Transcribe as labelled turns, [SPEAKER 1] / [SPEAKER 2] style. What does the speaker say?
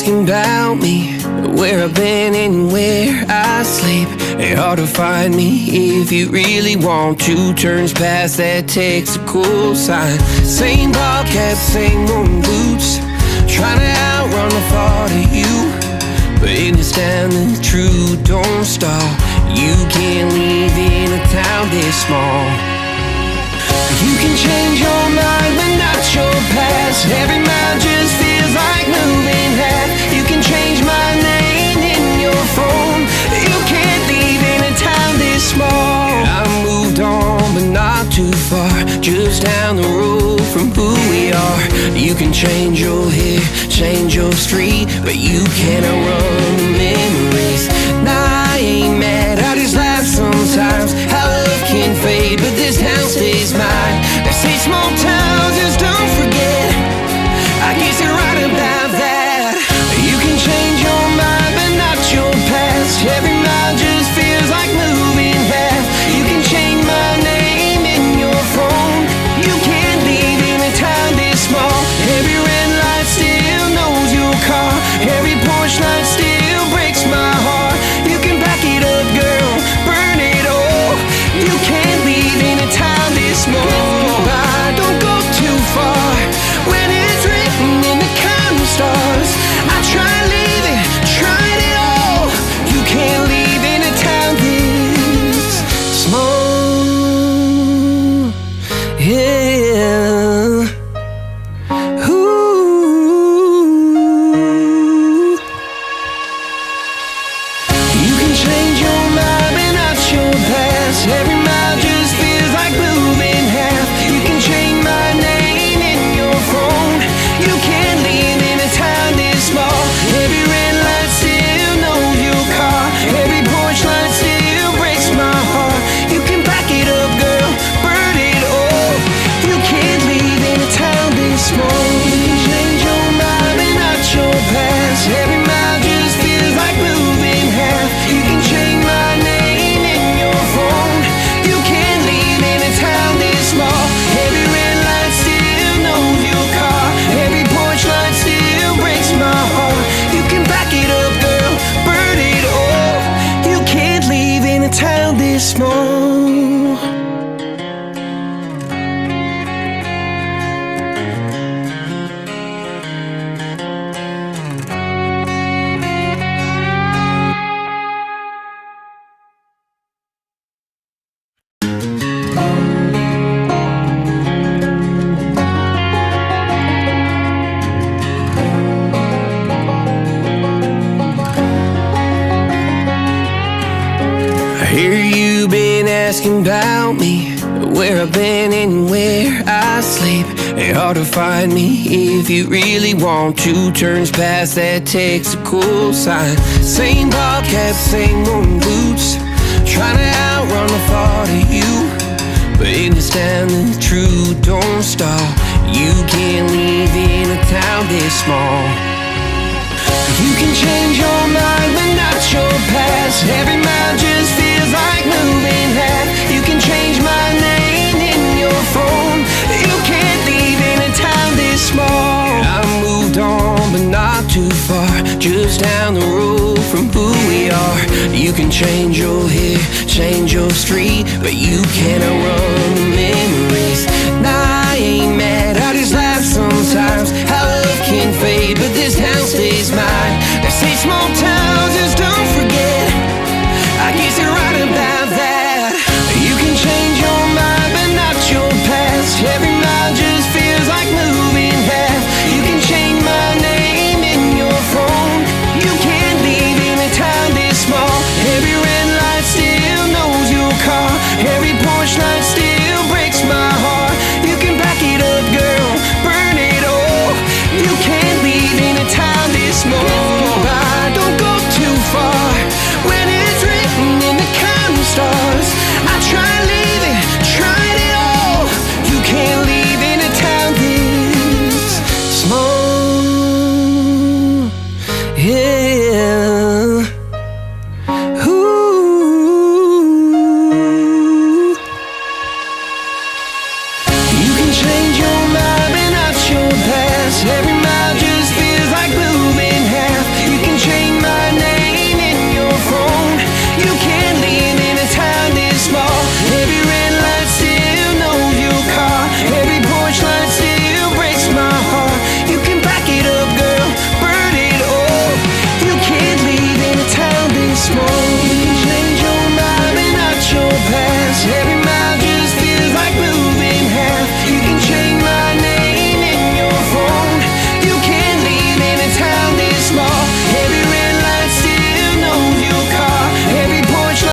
[SPEAKER 1] asking about me, where I've been and where I sleep. It's hard to find me if you really want to. Turns past that takes a cool sign. Same ball cap, same moon boots, trying to outrun the thought of you. But in this town the truth don't stall. You can't leave in a town this small. You can change your mind but not your past. Every mile just feels like moving half. You can change my name in your phone. You can't leave in a town this small. I moved on but not too far, just down the road from who we are. You can change your hair, change your street, but you can't outrun the memories. Nah, I ain't mad, I just laugh sometimes. How love can fade, but this town stays mine. They say small towns just don't forget. I guess you're right about that. You can change your mind but not your past. Every mile just feels like moving half. You can change my name in your phone. You can't leave in a town this small. Every red light still knows your car. Every porch light still breaks my heart. You can back it up, girl, burn it all. You can't leave in a town this small. Don't go too far when it's written in the counting stars. I tried leaving, tried it all. You can't leave in a town this small. Yeah. Ooh. You can change your mind but not your past. Every mile just feels like moving half. You can change my name in your phone. You can't leave in a town this small. Every red light still knows your car. Every porch light still breaks my heart. You can back it up, girl, burn it all. You can't leave in a town this small. You can change your mind but not your past. Every mile just feels like moving half. You can change my name in your phone. You can't leave in a town this small. Every red light still knows your car. Every porch light still breaks my heart. You can back it up, girl, burn it all. You can't leave in a town this small. I hear you been asking about me, where I've been and where I sleep. It's hard to find me if you really want to. Turns past that takes a cool sign. Same ball cap, same moon boots, trying to outrun the thought of you. But in this town the truth don't stall. You can't leave in a town this small. You can change your mind but not your past. Every mile just feels like moving half. You can change my name in your phone. You can't leave in a town this small. I moved on but not too far, just down the road from who we are. You can change your hair, change your street, but you can't outrun the memories. Nah, I ain't mad, I just laugh sometimes. How love can fade, but this town stays mine. They say small towns just don't forget. I guess you're right about